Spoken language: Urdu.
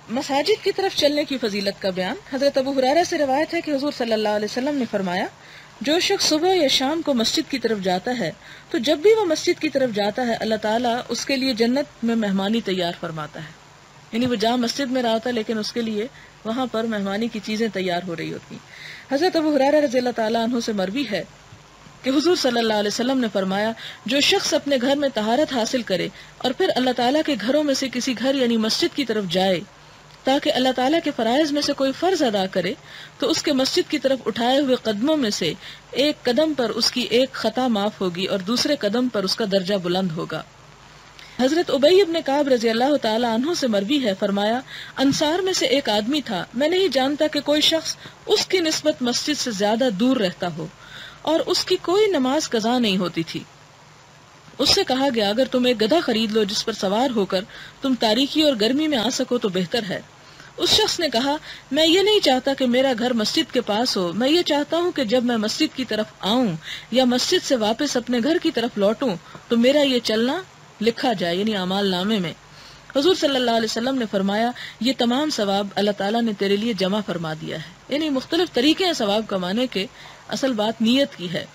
مساجد کی طرف چلنے کی فضیلت کا بیان۔ حضرت ابو ہریرہ سے روایت ہے کہ حضور صلی اللہ علیہ وسلم نے فرمایا، جو شخص صبح یا شام کو مسجد کی طرف جاتا ہے تو جب بھی وہ مسجد کی طرف جاتا ہے اللہ تعالیٰ اس کے لیے جنت میں مہمانی تیار فرماتا ہے۔ یعنی وہ جہاں مسجد میں رہا ہوتا ہے لیکن اس کے لیے وہاں پر مہمانی کی چیزیں تیار ہو رہی ہوتی۔ حضرت ابو ہریرہ رضی اللہ تعالیٰ عنہ سے مروی ہے کہ حضور صلی اللہ علیہ وسلم نے فرمایا، جو شخص اپنے گھر میں طہارت حاصل کرے اور پھر اللہ تعالیٰ کے گھروں میں سے کسی گھر یعنی مسجد کی طرف جائے تاکہ اللہ تعالیٰ کے فرائض میں سے کوئی فرض ادا کرے تو اس کے مسجد کی طرف اٹھائے ہوئے قدموں میں سے ایک قدم پر اس کی ایک خطا معاف ہوگی اور دوسرے قدم پر اس کا درجہ بلند ہوگا۔ حضرت ابی بن کعب رضی اللہ تعالی عنہ سے مروی ہے، فرمایا انصار میں سے ایک آدمی تھا، میں نہیں جانتا کہ کوئی شخص اس کی نسبت مسجد سے زیادہ دور رہتا ہو اور اس کی کوئی نماز قضا نہیں ہوتی تھی۔ اس سے کہا گیا اگر تم ایک گدھا خرید لو جس پر سوار ہو کر تم تاریکی اور گرمی میں آ سکو تو بہتر ہے۔ اس شخص نے کہا میں یہ نہیں چاہتا کہ میرا گھر مسجد کے پاس ہو، میں یہ چاہتا ہوں کہ جب میں مسجد کی طرف آؤں یا مسجد سے واپس اپنے گھر کی طرف لوٹوں تو میرا یہ چلنا لکھا جائے یعنی اعمال نامے میں۔ حضور صلی اللہ علیہ وسلم نے فرمایا یہ تمام ثواب اللہ تعالیٰ نے تیرے لیے جمع فرما دیا ہے، یعنی مختلف طریقے ہیں ثواب کمانے کے، اصل بات نیت کی ہے۔